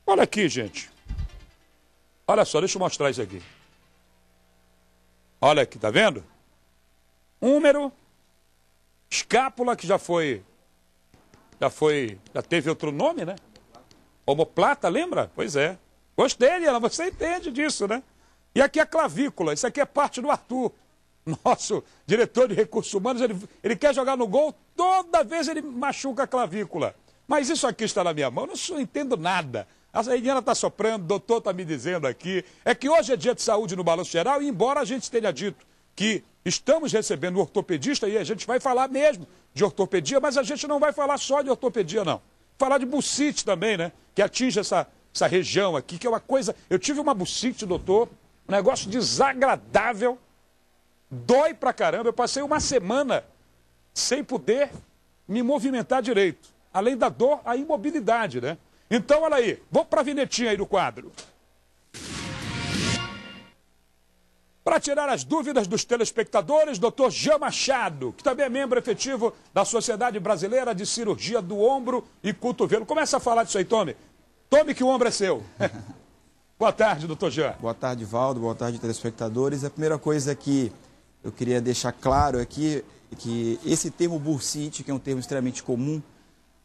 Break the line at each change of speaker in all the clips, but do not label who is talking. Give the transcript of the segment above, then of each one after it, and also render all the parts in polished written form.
Olha aqui, gente. Olha só, deixa eu mostrar isso aqui. Olha aqui, tá vendo? Húmero, escápula, que já teve outro nome, né? Omoplata, lembra? Pois é. Gostei, Eliana, você entende disso, né? E aqui a clavícula, isso aqui é parte do Arthur. Nosso diretor de recursos humanos, ele quer jogar no gol, toda vez ele machuca a clavícula. Mas isso aqui está na minha mão, eu não entendo nada. A Eliana está soprando, o doutor está me dizendo aqui. É que hoje é dia de saúde no Balanço Geral, e embora a gente tenha dito que estamos recebendo um ortopedista, e a gente vai falar mesmo de ortopedia, mas a gente não vai falar só de ortopedia, não. Falar de bursite também, né? Que atinge essa região aqui, que é uma coisa... Eu tive uma bursite, doutor, um negócio desagradável, dói pra caramba. Eu passei uma semana sem poder me movimentar direito. Além da dor, a imobilidade, né? Então, olha aí, vamos para a vinhetinha aí do quadro. Para tirar as dúvidas dos telespectadores, Dr. Jean Machado, que também é membro efetivo da Sociedade Brasileira de Cirurgia do Ombro e Cotovelo. Começa a falar disso aí, Tome. Tome que o ombro é seu. Boa tarde, doutor Jean.
Boa tarde, Valdo. Boa tarde, telespectadores. A primeira coisa que eu queria deixar claro aqui é que esse termo bursite, que é um termo extremamente comum,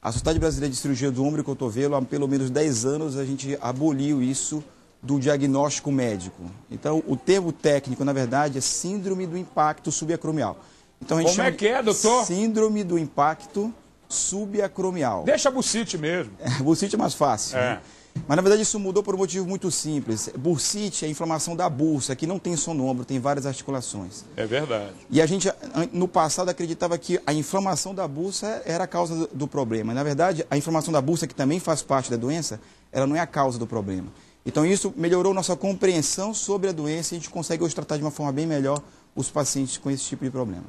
a Sociedade Brasileira de Cirurgia do Ombro e Cotovelo, há pelo menos 10 anos, a gente aboliu isso do diagnóstico médico. Então, o termo técnico, na verdade, é síndrome do impacto subacromial. Então, a gente
Como é que é, doutor?
Síndrome do impacto subacromial.
Deixa bursite mesmo.
Bursite é mais fácil.
É.
Né? Mas, na verdade, isso mudou por um motivo muito simples. Bursite é a inflamação da bursa, que não tem só no ombro, tem várias articulações.
É verdade.
E a gente, no passado, acreditava que a inflamação da bursa era a causa do problema. Na verdade, a inflamação da bursa, que também faz parte da doença, ela não é a causa do problema. Então, isso melhorou nossa compreensão sobre a doença e a gente consegue hoje tratar de uma forma bem melhor os pacientes com esse tipo de problema.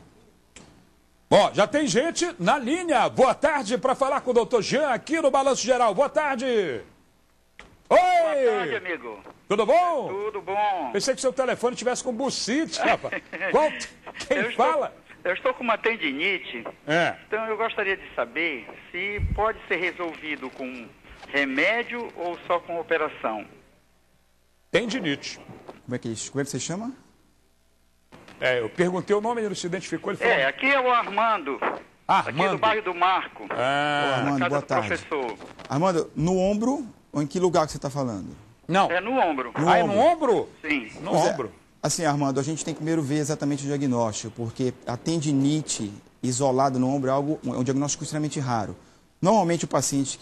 Bom, já tem gente na linha. Boa tarde para falar com o doutor Jean aqui no Balanço Geral. Boa tarde. Oi!
Boa tarde, amigo.
Tudo bom?
Tudo bom.
Pensei que seu telefone estivesse com bursite, rapaz. Quem
Eu
fala?
estou com uma tendinite, então eu gostaria de saber se pode ser resolvido com remédio ou só com operação.
Tendinite.
Como é que você chama?
Eu perguntei o nome, ele não se identificou, ele falou...
Aqui é o Armando.
Armando.
Aqui do bairro do Marco.
Armando,
casa
boa
do
tarde.
professor.
Armando, no ombro ou em que lugar que você está falando?
Não.
É no ombro.
É no ombro?
Sim.
No ombro.
Assim, Armando, a gente tem que primeiro ver exatamente o diagnóstico, porque a tendinite isolada no ombro é um diagnóstico extremamente raro. Normalmente o paciente,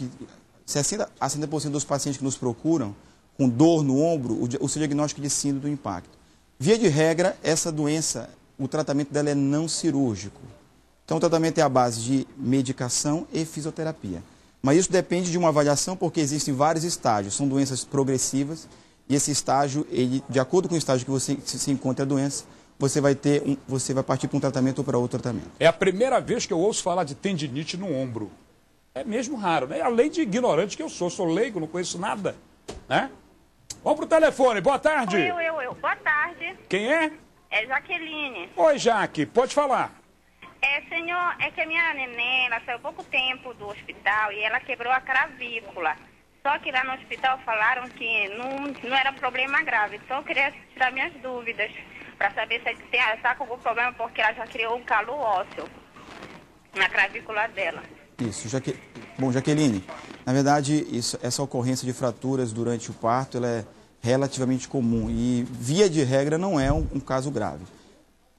60% a 70% dos pacientes que nos procuram com dor no ombro, o seu diagnóstico é de síndrome do impacto. Via de regra, essa doença, o tratamento dela é não cirúrgico. Então o tratamento é à base de medicação e fisioterapia. Mas isso depende de uma avaliação, porque existem vários estágios, são doenças progressivas, e esse estágio, de acordo com o estágio que você se encontra a doença, você vai partir para um tratamento ou para outro tratamento.
É a primeira vez que eu ouço falar de tendinite no ombro. É mesmo raro, né? Além de ignorante que eu sou leigo, não conheço nada, né? Vamos pro telefone, boa tarde.
Eu. Boa tarde.
Quem é?
É Jaqueline.
Oi, Jaque, pode falar.
Senhor, é que a minha neném, ela saiu pouco tempo do hospital e ela quebrou a clavícula. Só que lá no hospital falaram que não era um problema grave. Então eu queria tirar minhas dúvidas para saber se está com algum problema, porque ela já criou um calo ósseo na clavícula dela.
Isso, Bom, Jaqueline, na verdade, essa ocorrência de fraturas durante o parto ela é relativamente comum e, via de regra, não é um caso grave.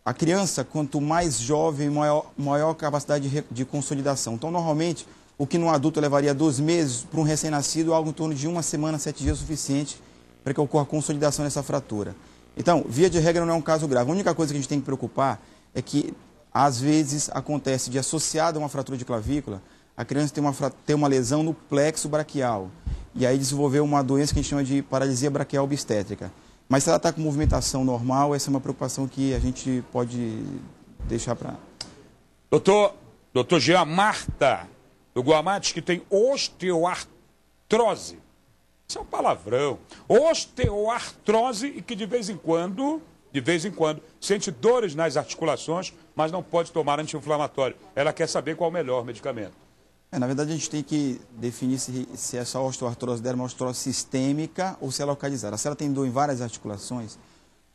A criança, quanto mais jovem, maior capacidade de consolidação. Então, normalmente, o que num adulto levaria 2 meses, para um recém-nascido, algo em torno de 1 semana, 7 dias é suficiente para que ocorra a consolidação dessa fratura. Então, via de regra, não é um caso grave. A única coisa que a gente tem que preocupar é que, às vezes, acontece de associada a uma fratura de clavícula, a criança tem uma lesão no plexo braquial. E aí desenvolveu uma doença que a gente chama de paralisia braquial obstétrica. Mas se ela está com movimentação normal, essa é uma preocupação que a gente pode deixar para...
Doutor Jean, Marta, do Guamá, diz que tem osteoartrose. Isso é um palavrão. Osteoartrose e que de vez em quando, sente dores nas articulações, mas não pode tomar anti-inflamatório. Ela quer saber qual é o melhor medicamento.
Na verdade, a gente tem que definir se essa osteoartrose dela é uma osteoartrose sistêmica ou se é localizada. Se ela tem dor em várias articulações,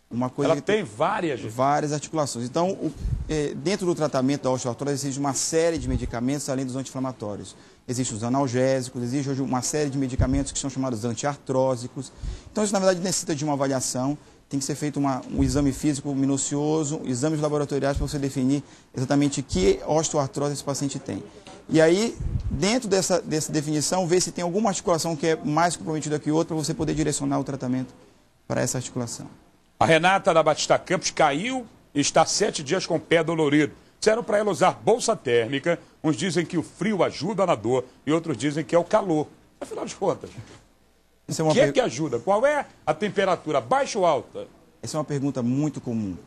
uma coisa...
Ela tem várias?
Várias articulações. Então, dentro do tratamento da osteoartrose, existe uma série de medicamentos além dos anti-inflamatórios. Existem os analgésicos, existe hoje uma série de medicamentos que são chamados antiartrósicos. Então, isso, na verdade, necessita de uma avaliação. Tem que ser feito um exame físico minucioso, exames laboratoriais para você definir exatamente que osteoartrose esse paciente tem. E aí, dentro dessa definição, ver se tem alguma articulação que é mais comprometida que outra para você poder direcionar o tratamento para essa articulação.
A Renata da Batista Campos caiu e está 7 dias com o pé dolorido. Disseram para ela usar bolsa térmica. Uns dizem que o frio ajuda na dor e outros dizem que é o calor. Afinal de contas, o que é que ajuda? Qual é a temperatura, baixa ou alta?
Essa é uma pergunta muito comum.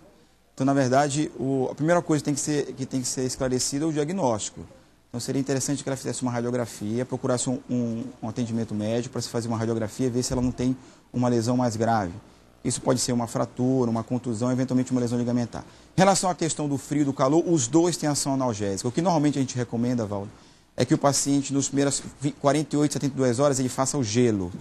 Então, na verdade, a primeira coisa que tem que ser esclarecida é o diagnóstico. Então, seria interessante que ela fizesse uma radiografia, procurasse um atendimento médico para se fazer uma radiografia e ver se ela não tem uma lesão mais grave. Isso pode ser uma fratura, uma contusão, eventualmente uma lesão ligamentar. Em relação à questão do frio e do calor, os dois têm ação analgésica. O que normalmente a gente recomenda, Valdo, é que o paciente, nas primeiras 48, 72 horas, ele faça o gelo.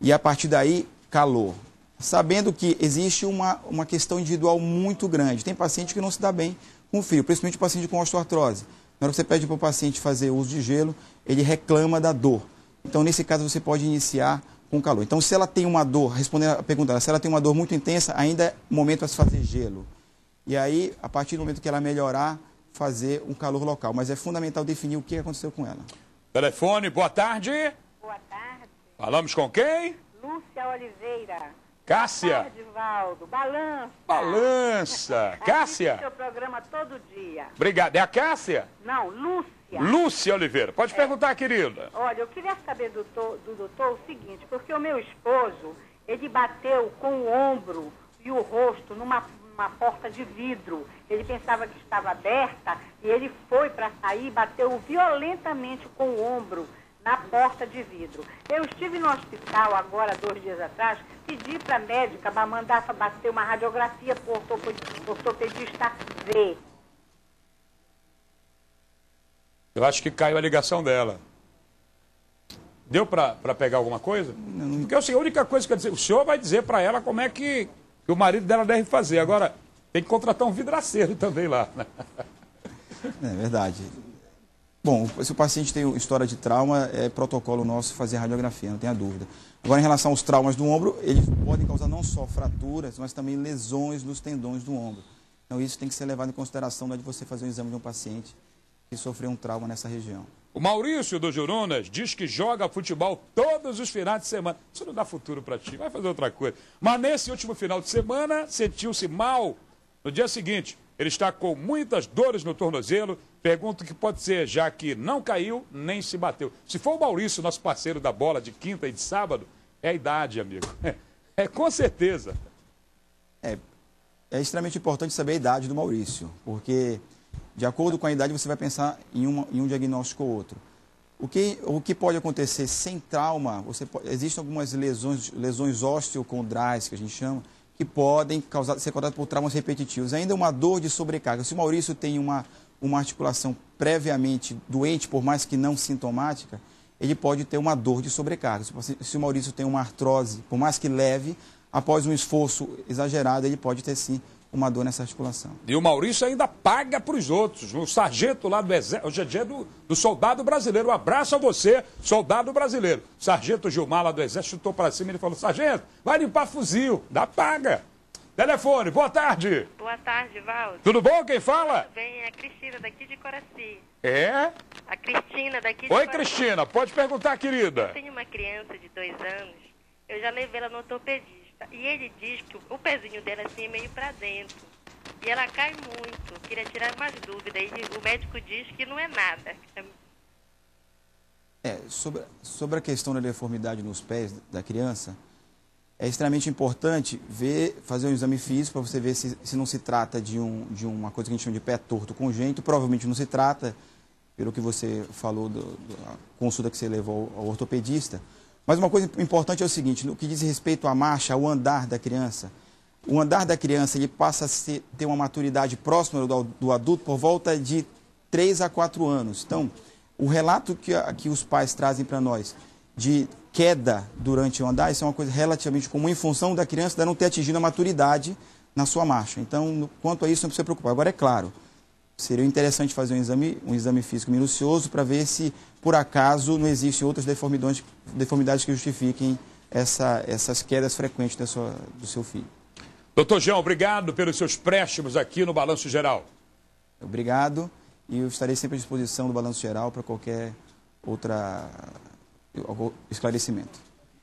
E a partir daí, calor. Sabendo que existe uma questão individual muito grande. Tem paciente que não se dá bem com o frio, principalmente o paciente com osteoartrose. Na hora que você pede para o paciente fazer uso de gelo, ele reclama da dor. Então, nesse caso, você pode iniciar com calor. Então, se ela tem uma dor, respondendo a pergunta, se ela tem uma dor muito intensa, ainda é momento para se fazer gelo. E aí, a partir do momento que ela melhorar, fazer um calor local. Mas é fundamental definir o que aconteceu com ela.
Telefone, boa tarde.
Boa tarde.
Falamos com quem?
Lúcia Oliveira.
Cássia.
Boa tarde, Valdo. Balança.
Balança. Cássia.
Assiste seu programa todo dia.
Obrigado. É a Cássia?
Não, Lúcia.
Lúcia Oliveira. Pode perguntar, querida.
Olha, eu queria saber do doutor o seguinte, porque o meu esposo, ele bateu com o ombro e o rosto numa porta de vidro. Ele pensava que estava aberta e ele foi para sair e bateu violentamente com o ombro na porta de vidro. Eu estive no hospital agora, 2 dias atrás, pedi para a médica mandar bater uma radiografia para o ortopedista ver.
Eu acho que caiu a ligação dela. Deu para pegar alguma coisa? Não. Porque assim, a única coisa que eu dizer, o senhor vai dizer para ela como é que o marido dela deve fazer. Agora, tem que contratar um vidraceiro também lá. Né?
É verdade. Bom, se o paciente tem história de trauma, é protocolo nosso fazer radiografia, não tenha dúvida. Agora, em relação aos traumas do ombro, eles podem causar não só fraturas, mas também lesões nos tendões do ombro. Então, isso tem que ser levado em consideração na hora de você fazer um exame de um paciente que sofreu um trauma nessa região.
O Maurício do Jurunas diz que joga futebol todos os finais de semana. Isso não dá futuro para ti, vai fazer outra coisa. Mas nesse último final de semana, sentiu-se mal. No dia seguinte, ele está com muitas dores no tornozelo. Pergunto o que pode ser, já que não caiu nem se bateu. Se for o Maurício, nosso parceiro da bola de quinta e de sábado, é a idade, amigo. É com certeza.
É extremamente importante saber a idade do Maurício, porque de acordo com a idade você vai pensar em um diagnóstico ou outro. O que pode acontecer sem trauma, existem algumas lesões osteocondrais, que a gente chama, que podem ser causadas por traumas repetitivos. Ainda uma dor de sobrecarga. Se o Maurício tem uma articulação previamente doente, por mais que não sintomática, ele pode ter uma dor de sobrecarga. Se o Maurício tem uma artrose, por mais que leve, após um esforço exagerado, ele pode ter sim uma dor nessa articulação.
E o Maurício ainda paga para os outros. O sargento lá do Exército, hoje é dia do soldado brasileiro. Um abraço a você, soldado brasileiro. O sargento Gilmar lá do Exército chutou para cima e ele falou: sargento, vai limpar fuzil, dá paga. Telefone, boa tarde.
Boa tarde, Valdo.
Tudo bom? Quem fala?
Tudo bem, é a Cristina daqui de Coraci.
É?
A Cristina daqui de
Oi,
Coraci.
Cristina, pode perguntar, querida.
Eu tenho uma criança de 2 anos, eu já levei ela no ortopedista. E ele diz que o pezinho dela assim é meio para dentro. E ela cai muito. Queria tirar mais dúvidas. E o médico diz que não é nada.
Sobre a questão da deformidade nos pés da criança, é extremamente importante fazer um exame físico para você ver se não se trata de uma coisa que a gente chama de pé torto congênito. Provavelmente não se trata, pelo que você falou da consulta que você levou ao ortopedista. Mas uma coisa importante é o seguinte: no que diz respeito à marcha, ao andar da criança, o andar da criança ele passa a ter uma maturidade próxima do adulto por volta de 3 a 4 anos. Então, O relato que os pais trazem para nós de queda durante o andar, isso é uma coisa relativamente comum em função da criança ainda não ter atingido a maturidade na sua marcha. Então, quanto a isso, não precisa preocupar. Agora, é claro, seria interessante fazer um exame físico minucioso para ver se, por acaso, não existem outras deformidades que justifiquem essas quedas frequentes do seu filho.
Doutor Jean, obrigado pelos seus préstimos aqui no Balanço Geral.
Obrigado, e eu estarei sempre à disposição do Balanço Geral para qualquer outro esclarecimento.